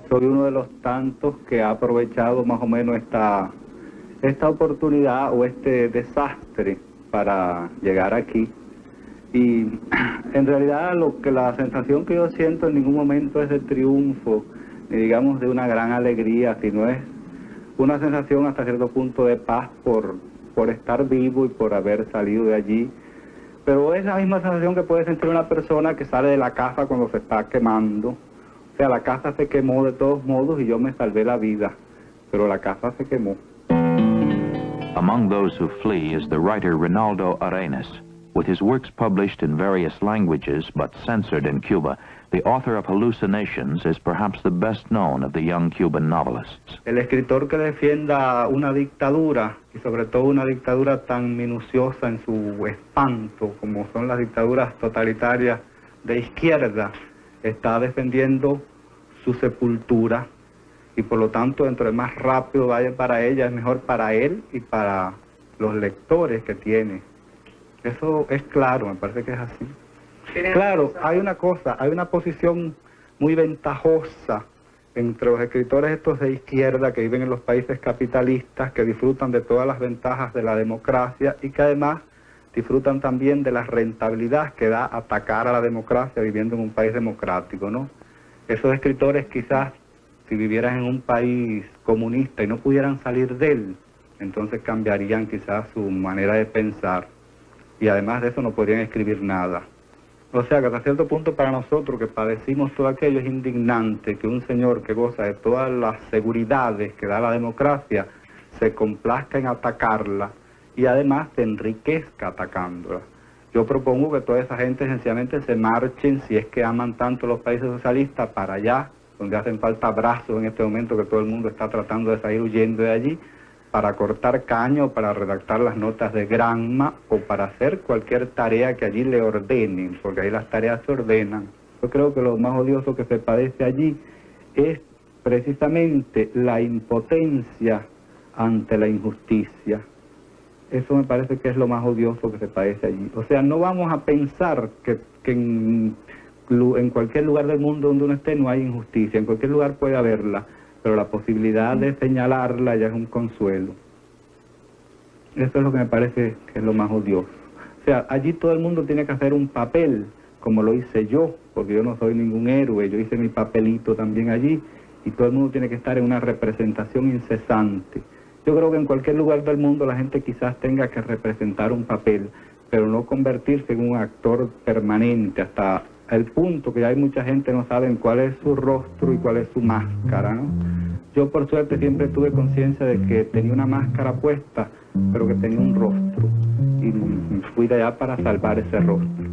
Soy uno de los tantos que ha aprovechado más o menos esta oportunidad o este desastre para llegar aquí. Y en realidad la sensación que yo siento en ningún momento es de triunfo, ni digamos de una gran alegría, sino es una sensación hasta cierto punto de paz por estar vivo y por haber salido de allí. Pero es la misma sensación que puede sentir una persona que sale de la casa cuando se está quemando. O sea, la casa se quemó de todos modos y yo me salvé la vida, pero la casa se quemó. Among those who flee is the writer Reinaldo Arenas. With his works published in various languages but censored in Cuba, the author of Hallucinations is perhaps the best known of the young Cuban novelists. El escritor que defienda una dictadura, y sobre todo una dictadura tan minuciosa en su espanto como son las dictaduras totalitarias de izquierda, está defendiendo su sepultura, y por lo tanto, dentro de más rápido vaya para ella, es mejor para él y para los lectores que tiene. Eso es claro, me parece que es así. Claro, hay una posición muy ventajosa entre los escritores estos de izquierda que viven en los países capitalistas, que disfrutan de todas las ventajas de la democracia y que además disfrutan también de la rentabilidad que da atacar a la democracia viviendo en un país democrático, ¿no? Esos escritores quizás, si vivieran en un país comunista y no pudieran salir de él, entonces cambiarían quizás su manera de pensar. Y además de eso no podrían escribir nada. O sea que hasta cierto punto para nosotros que padecimos todo aquello es indignante que un señor que goza de todas las seguridades que da la democracia se complazca en atacarla y además se enriquezca atacándola. Yo propongo que toda esa gente sencillamente se marchen, si es que aman tanto los países socialistas, para allá, donde hacen falta brazos en este momento que todo el mundo está tratando de salir huyendo de allí, para cortar caño, para redactar las notas de Granma o para hacer cualquier tarea que allí le ordenen, porque ahí las tareas se ordenan. Yo creo que lo más odioso que se padece allí es precisamente la impotencia ante la injusticia. Eso me parece que es lo más odioso que se padece allí. O sea, no vamos a pensar que en cualquier lugar del mundo donde uno esté no hay injusticia, en cualquier lugar puede haberla, pero la posibilidad de señalarla ya es un consuelo. Eso es lo que me parece que es lo más odioso. O sea, allí todo el mundo tiene que hacer un papel, como lo hice yo, porque yo no soy ningún héroe, yo hice mi papelito también allí, y todo el mundo tiene que estar en una representación incesante. Yo creo que en cualquier lugar del mundo la gente quizás tenga que representar un papel, pero no convertirse en un actor permanente, hasta el punto que hay mucha gente no saben cuál es su rostro y cuál es su máscara, ¿no? Yo por suerte siempre tuve conciencia de que tenía una máscara puesta, pero que tenía un rostro, y fui de allá para salvar ese rostro.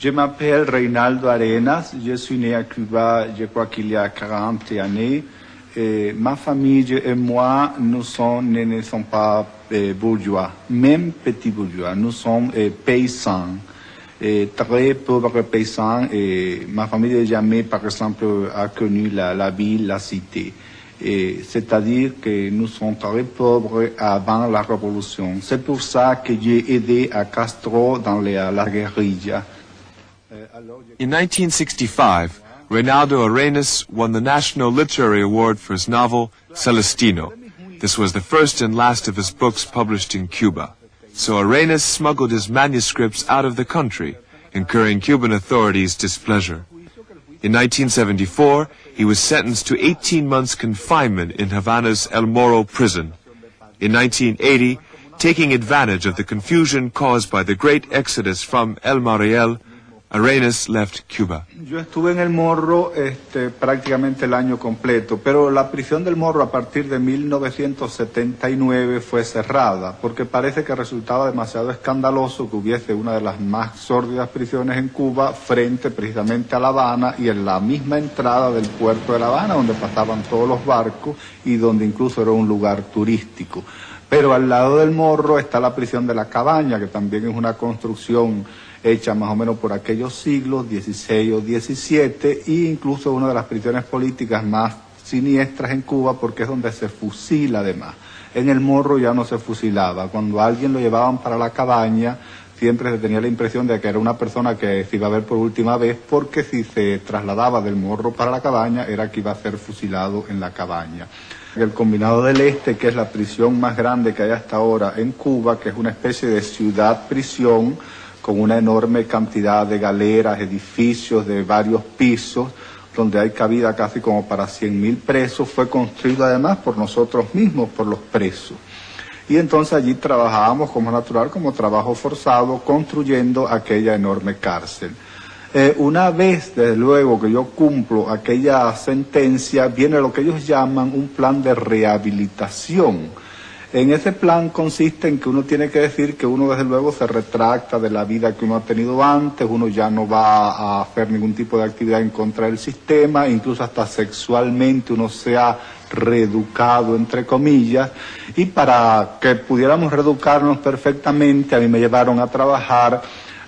Je m'appelle Reinaldo Arenas, je suis né à Cuba, je crois qu'il y a 40 années. Ma famille et moi, ne sommes pas bourgeois, même petits bourgeois, nous sommes paysans, très pauvres paysans. Ma famille jamais, par exemple, a connu la ville, la cité. C'est-à-dire que nous sommes très pauvres avant la révolution. C'est pour ça que j'ai aidé à Castro dans la guérilla. In 1965, Reinaldo Arenas won the National Literary Award for his novel, Celestino. This was the first and last of his books published in Cuba. So Arenas smuggled his manuscripts out of the country, incurring Cuban authorities' displeasure. In 1974, he was sentenced to 18 months confinement in Havana's El Moro prison. In 1980, taking advantage of the confusion caused by the great exodus from El Mariel, Arenas left Cuba. Yo estuve en el Morro prácticamente el año completo, pero la prisión del Morro a partir de 1979 fue cerrada, porque parece que resultaba demasiado escandaloso que hubiese una de las más sórdidas prisiones en Cuba frente precisamente a La Habana y en la misma entrada del puerto de La Habana, donde pasaban todos los barcos y donde incluso era un lugar turístico. Pero al lado del Morro está la prisión de La Cabaña, que también es una construcción hecha más o menos por aquellos siglos, XVI o XVII, e incluso una de las prisiones políticas más siniestras en Cuba, porque es donde se fusila además. En el Morro ya no se fusilaba. Cuando a alguien lo llevaban para La Cabaña, siempre se tenía la impresión de que era una persona que se iba a ver por última vez, porque si se trasladaba del Morro para La Cabaña, era que iba a ser fusilado en La Cabaña. El Combinado del Este, que es la prisión más grande que hay hasta ahora en Cuba, que es una especie de ciudad-prisión, con una enorme cantidad de galeras, edificios de varios pisos, donde hay cabida casi como para 100.000 presos, fue construido además por nosotros mismos, por los presos. Y entonces allí trabajábamos como natural, como trabajo forzado, construyendo aquella enorme cárcel. Una vez, desde luego, que yo cumplo aquella sentencia, viene lo que ellos llaman un plan de rehabilitación. En ese plan consiste en que uno tiene que decir que uno desde luego se retracta de la vida que uno ha tenido antes, uno ya no va a hacer ningún tipo de actividad en contra del sistema, incluso hasta sexualmente uno se ha reeducado, entre comillas, y para que pudiéramos reeducarnos perfectamente, a mí me llevaron a trabajar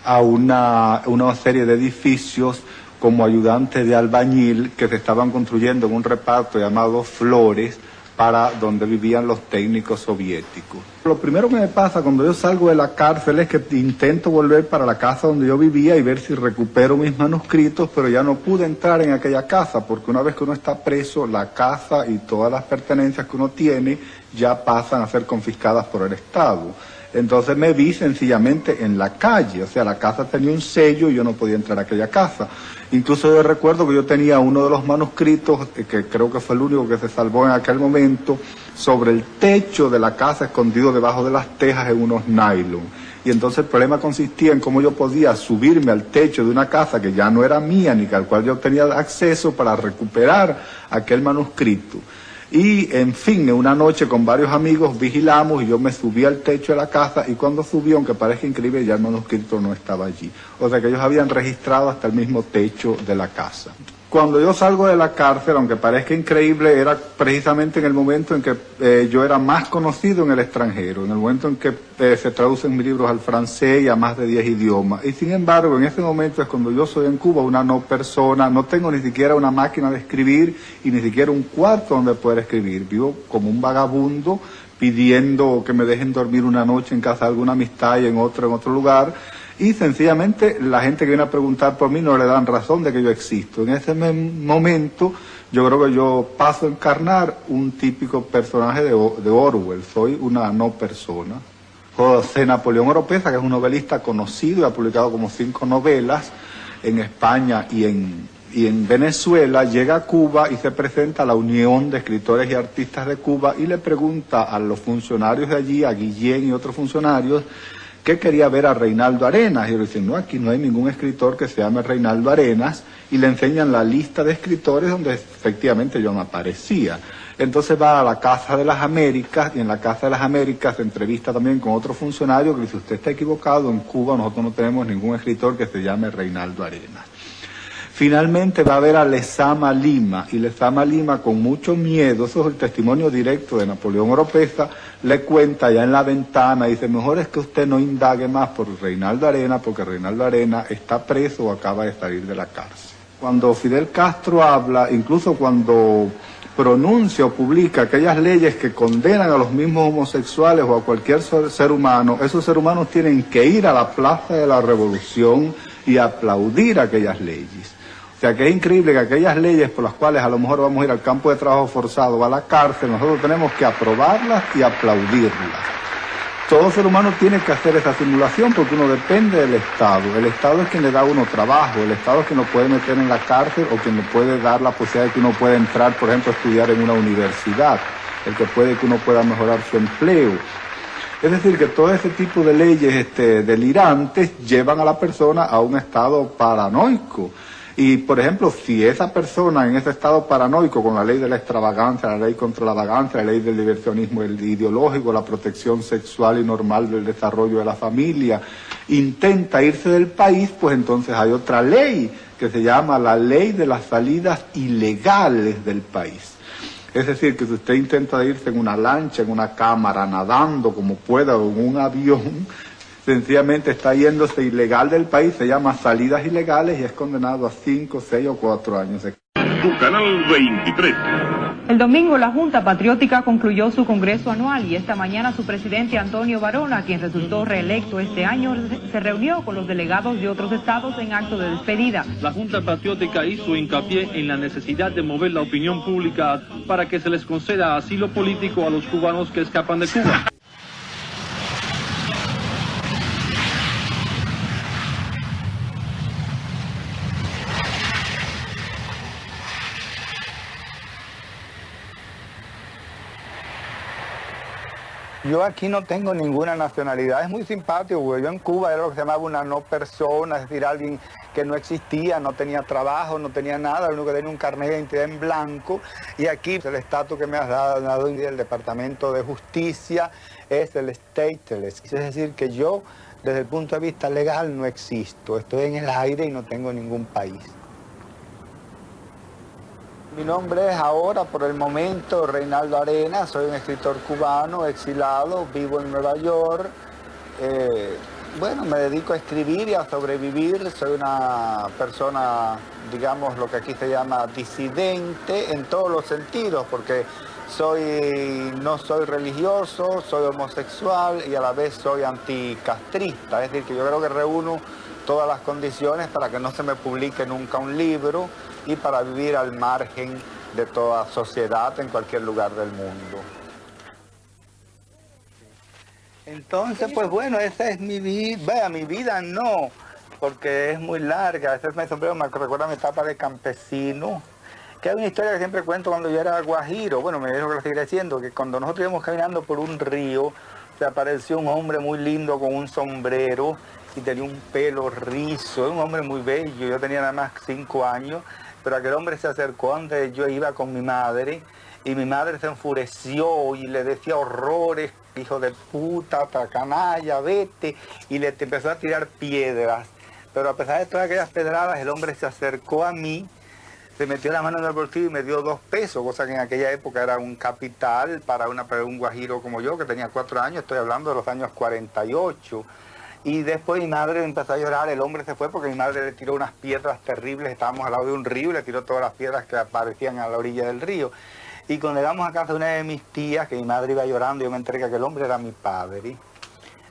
a una serie de edificios como ayudante de albañil que se estaban construyendo en un reparto llamado Flores, para donde vivían los técnicos soviéticos. Lo primero que me pasa cuando yo salgo de la cárcel es que intento volver para la casa donde yo vivía y ver si recupero mis manuscritos, pero ya no pude entrar en aquella casa, porque una vez que uno está preso, la casa y todas las pertenencias que uno tiene ya pasan a ser confiscadas por el Estado. Entonces me vi sencillamente en la calle, o sea, la casa tenía un sello y yo no podía entrar a aquella casa. Incluso yo recuerdo que yo tenía uno de los manuscritos, que creo que fue el único que se salvó en aquel momento, sobre el techo de la casa escondido debajo de las tejas en unos nylon. Y entonces el problema consistía en cómo yo podía subirme al techo de una casa que ya no era mía, ni al cual yo tenía acceso para recuperar aquel manuscrito. Y, en fin, en una noche con varios amigos vigilamos y yo me subí al techo de la casa y cuando subí, aunque parezca increíble, ya el manuscrito no estaba allí. O sea que ellos habían registrado hasta el mismo techo de la casa. Cuando yo salgo de la cárcel, aunque parezca increíble, era precisamente en el momento en que yo era más conocido en el extranjero, en el momento en que se traducen mis libros al francés y a más de 10 idiomas. Y sin embargo, en ese momento es cuando yo soy en Cuba una no persona, no tengo ni siquiera una máquina de escribir y ni siquiera un cuarto donde poder escribir. Vivo como un vagabundo pidiendo que me dejen dormir una noche en casa de alguna amistad y en otro lugar. Y sencillamente la gente que viene a preguntar por mí no le dan razón de que yo existo. En ese momento yo creo que yo paso a encarnar un típico personaje de Orwell. Soy una no persona. José Napoleón Oropeza, que es un novelista conocido y ha publicado como 5 novelas en España y en Venezuela, llega a Cuba y se presenta a la Unión de Escritores y Artistas de Cuba y le pregunta a los funcionarios de allí, a Guillén y otros funcionarios, que quería ver a Reinaldo Arenas, y le dicen, no, aquí no hay ningún escritor que se llame Reinaldo Arenas, y le enseñan la lista de escritores donde efectivamente yo no aparecía. Entonces va a la Casa de las Américas, y en la Casa de las Américas se entrevista también con otro funcionario que dice, usted está equivocado, en Cuba nosotros no tenemos ningún escritor que se llame Reinaldo Arenas. Finalmente va a ver a Lezama Lima, y Lezama Lima con mucho miedo, eso es el testimonio directo de Napoleón Oropeza, le cuenta ya en la ventana, dice, mejor es que usted no indague más por Reinaldo Arenas, porque Reinaldo Arenas está preso o acaba de salir de la cárcel. Cuando Fidel Castro habla, incluso cuando pronuncia o publica aquellas leyes que condenan a los mismos homosexuales o a cualquier ser humano, esos seres humanos tienen que ir a la Plaza de la Revolución y aplaudir aquellas leyes. O sea que es increíble que aquellas leyes por las cuales a lo mejor vamos a ir al campo de trabajo forzado o a la cárcel, nosotros tenemos que aprobarlas y aplaudirlas. Todo ser humano tiene que hacer esa simulación porque uno depende del Estado. El Estado es quien le da a uno trabajo, el Estado es quien lo puede meter en la cárcel o quien le puede dar la posibilidad de que uno pueda entrar, por ejemplo, a estudiar en una universidad, el que puede que uno pueda mejorar su empleo. Es decir, que todo ese tipo de leyes delirantes llevan a la persona a un estado paranoico. Y, por ejemplo, si esa persona en ese estado paranoico, con la ley de la extravagancia, la ley contra la vagancia, la ley del diversionismo ideológico, la protección sexual y normal del desarrollo de la familia, intenta irse del país, pues entonces hay otra ley que se llama la ley de las salidas ilegales del país. Es decir, que si usted intenta irse en una lancha, en una cámara, nadando como pueda o en un avión, sencillamente está yéndose ilegal del país, se llama salidas ilegales y es condenado a 5, 6 o 4 años. Tu canal 23. El domingo la Junta Patriótica concluyó su congreso anual y esta mañana su presidente Antonio Varona, quien resultó reelecto este año, se reunió con los delegados de otros estados en acto de despedida. La Junta Patriótica hizo hincapié en la necesidad de mover la opinión pública para que se les conceda asilo político a los cubanos que escapan de Cuba. Yo aquí no tengo ninguna nacionalidad, es muy simpático, porque yo en Cuba era lo que se llamaba una no persona, es decir, alguien que no existía, no tenía trabajo, no tenía nada, lo único que tenía un carnet de identidad en blanco, y aquí el estatus que me has dado el Departamento de Justicia es el stateless, es decir, que yo desde el punto de vista legal no existo, estoy en el aire y no tengo ningún país. Mi nombre es ahora, por el momento, Reinaldo Arenas, soy un escritor cubano, exilado, vivo en Nueva York. Bueno, me dedico a escribir y a sobrevivir, soy una persona, digamos, lo que aquí se llama disidente en todos los sentidos, porque no soy religioso, soy homosexual y a la vez soy anticastrista, es decir, que yo creo que reúno todas las condiciones para que no se me publique nunca un libro y para vivir al margen de toda sociedad en cualquier lugar del mundo. Entonces, pues bueno, esa es mi vida. Vea, mi vida no, porque es muy larga. Ese me recuerda mi etapa de campesino, que hay una historia que siempre cuento cuando yo era guajiro. Bueno, me dijo que lo seguiré diciendo, que cuando nosotros íbamos caminando por un río, se apareció un hombre muy lindo con un sombrero y tenía un pelo rizo, un hombre muy bello. Yo tenía nada más 5 años, pero aquel hombre se acercó donde yo iba con mi madre y mi madre se enfureció y le decía horrores, hijo de puta, canalla, vete, y le empezó a tirar piedras. Pero a pesar de todas aquellas pedradas, el hombre se acercó a mí, se metió la mano en el bolsillo y me dio 2 pesos, cosa que en aquella época era un capital para un guajiro como yo, que tenía 4 años, estoy hablando de los años 48. Y después mi madre empezó a llorar, el hombre se fue porque mi madre le tiró unas piedras terribles, estábamos al lado de un río y le tiró todas las piedras que aparecían a la orilla del río. Y cuando llegamos a casa de una de mis tías, que mi madre iba llorando, yo me enteré que aquel hombre era mi padre.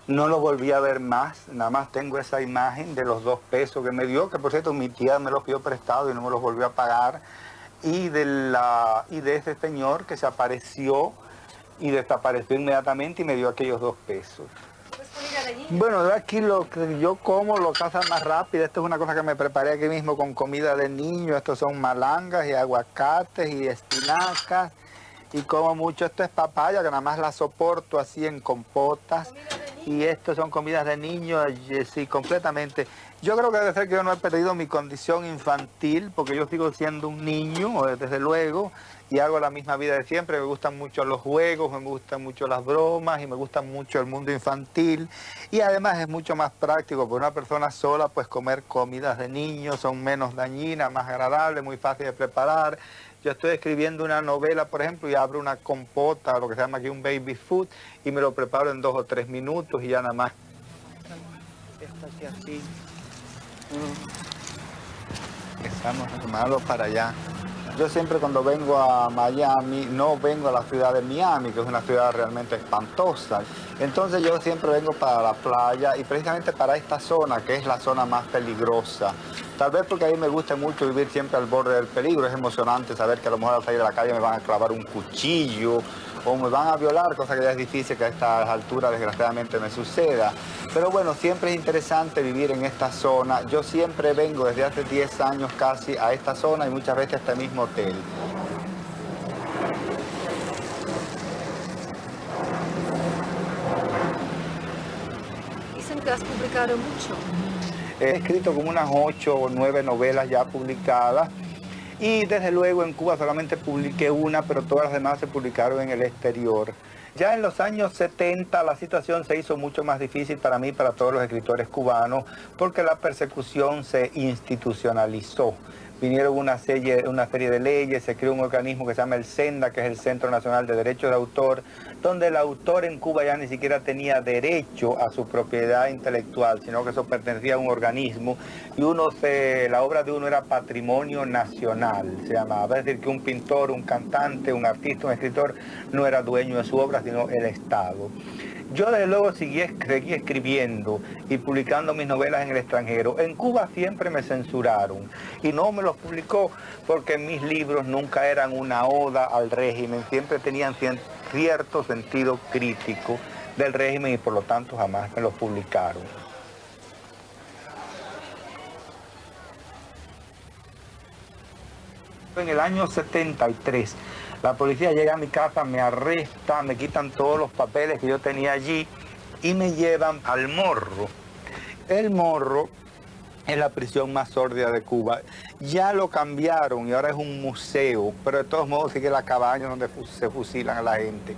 No lo volví a ver más, nada más tengo esa imagen de los 2 pesos que me dio, que por cierto mi tía me los pidió prestado y no me los volvió a pagar, y de ese señor que se apareció y desapareció inmediatamente y me dio aquellos 2 pesos. Bueno, de aquí lo que yo como, lo casa más rápido. Esto es una cosa que me preparé aquí mismo con comida de niño. Estos son malangas y aguacates y espinacas. Y como mucho, esto es papaya, que nada más la soporto así en compotas. Y estos son comidas de niño, sí, completamente. Yo creo que debe ser que yo no he perdido mi condición infantil, porque yo sigo siendo un niño, desde luego, y hago la misma vida de siempre. Me gustan mucho los juegos, me gustan mucho las bromas y me gusta mucho el mundo infantil. Y además es mucho más práctico para una persona sola, pues comer comidas de niños, son menos dañinas, más agradables, muy fácil de preparar. Yo estoy escribiendo una novela, por ejemplo, y abro una compota, lo que se llama aquí un baby food, y me lo preparo en 2 o 3 minutos y ya nada más. Esto aquí así. Estamos armados para allá. Yo siempre cuando vengo a Miami, no vengo a la ciudad de Miami, que es una ciudad realmente espantosa. Entonces yo siempre vengo para la playa y precisamente para esta zona, que es la zona más peligrosa. Tal vez porque a mí me gusta mucho vivir siempre al borde del peligro. Es emocionante saber que a lo mejor al salir de la calle me van a clavar un cuchillo o me van a violar, cosa que ya es difícil que a estas alturas desgraciadamente me suceda. Pero bueno, siempre es interesante vivir en esta zona. Yo siempre vengo desde hace 10 años casi a esta zona y muchas veces a este mismo hotel. publicado mucho. He escrito como unas 8 o 9 novelas ya publicadas y desde luego en Cuba solamente publiqué una, pero todas las demás se publicaron en el exterior. Ya en los años 70 la situación se hizo mucho más difícil para mí y para todos los escritores cubanos porque la persecución se institucionalizó. Vinieron una serie de leyes, se creó un organismo que se llama el CENDA, que es el Centro Nacional de Derechos de Autor, donde el autor en Cuba ya ni siquiera tenía derecho a su propiedad intelectual, sino que eso pertenecía a un organismo y la obra de uno era patrimonio nacional, se llamaba. Es decir, que un pintor, un cantante, un artista, un escritor no era dueño de su obra, sino el Estado. Yo desde luego seguí escribiendo y publicando mis novelas en el extranjero. En Cuba siempre me censuraron y no me los publicó porque mis libros nunca eran una oda al régimen, siempre tenían cierto sentido crítico del régimen y por lo tanto jamás me los publicaron. En el año 73, la policía llega a mi casa, me arresta, me quitan todos los papeles que yo tenía allí y me llevan al Morro. El Morro es la prisión más sórdida de Cuba. Ya lo cambiaron y ahora es un museo, pero de todos modos sigue la cabaña donde se fusilan a la gente.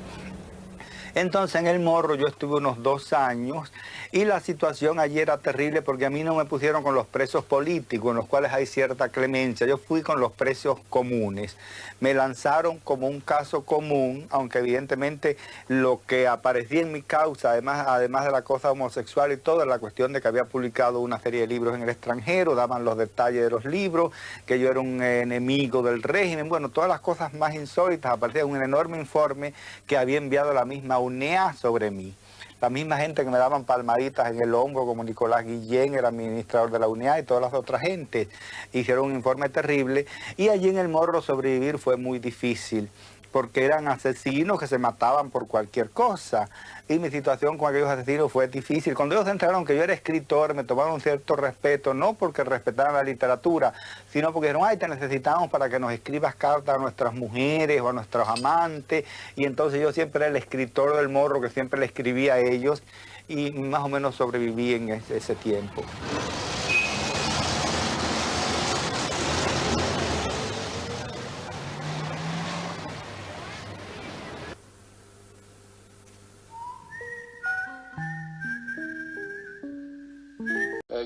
Entonces en el Morro yo estuve unos 2 años y la situación allí era terrible porque a mí no me pusieron con los presos políticos, en los cuales hay cierta clemencia. Yo fui con los presos comunes. Me lanzaron como un caso común, aunque evidentemente lo que aparecía en mi causa, además de la cosa homosexual y todo, era la cuestión de que había publicado una serie de libros en el extranjero, daban los detalles de los libros, que yo era un enemigo del régimen, bueno, todas las cosas más insólitas. Aparecía un enorme informe que había enviado la misma UNEA sobre mí. La misma gente que me daban palmaditas en el hombro, como Nicolás Guillén, era administrador de la UNEA, y todas las otras gentes, hicieron un informe terrible. Y allí en el Morro sobrevivir fue muy difícil, porque eran asesinos que se mataban por cualquier cosa. Y mi situación con aquellos asesinos fue difícil. Cuando ellos se enteraron que yo era escritor, me tomaron un cierto respeto, no porque respetaran la literatura, sino porque dijeron, ay, te necesitamos para que nos escribas cartas a nuestras mujeres o a nuestros amantes. Y entonces yo siempre era el escritor del Morro, que siempre le escribía a ellos, y más o menos sobreviví en ese tiempo.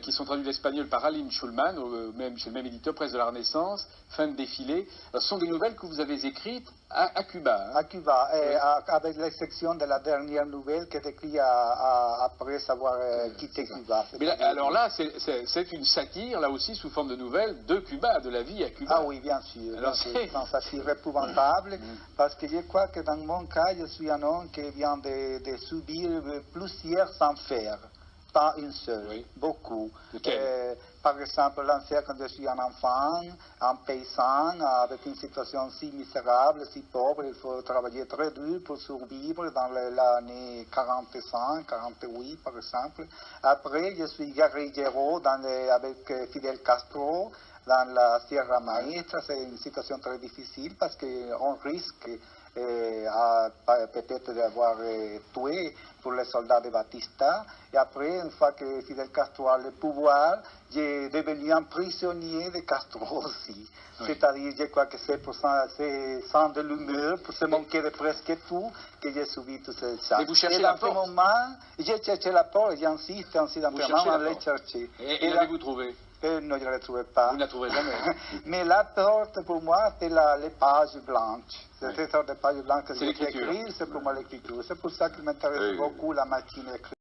Qui sont traduits de l'espagnol par Aline Schulman, chez le même éditeur, Presse de la Renaissance, Fin de défilé. Ce sont des nouvelles que vous avez écrites à Cuba. À Cuba, avec l'exception de la dernière nouvelle qui est écrite après avoir quitté Cuba. Mais là, alors là, c'est une satire, là aussi, sous forme de nouvelles, de Cuba, de la vie à Cuba. Ah oui, bien sûr. C'est une satire épouvantable, parce que je crois que dans mon cas, je suis un homme qui vient de subir plusieurs enfers. Pas une seule, oui. Beaucoup. Par exemple, l'enfer quand je suis un enfant, un paysan, avec une situation si misérable, si pauvre, il faut travailler très dur pour survivre dans l'année 45, 48 par exemple. Après, je suis guerrillero avec Fidel Castro dans la Sierra Maestra. C'est une situation très difficile parce qu'on risque peut-être d'avoir tué pour les soldats de Batista. Et après, une fois que Fidel Castro a le pouvoir, j'ai devenu un prisonnier de Castro aussi. Oui. C'est-à-dire, je crois que c'est sans de l'humeur, pour se manquer de presque tout, que j'ai subi tout ça. Et vous cherchez la porte? Et dans ce moment, j'ai cherché la porte, j'insiste, vraiment à la chercher. Et l'avez-vous trouvé? Non, je ne la trouvais pas. Vous ne la trouverez jamais. Mais la porte, pour moi, c'est les pages blanches. C'est cette sorte de pages blanches que j'ai écrites, c'est pour moi l'écriture. C'est pour ça qu'il m'intéresse beaucoup la machine écrite.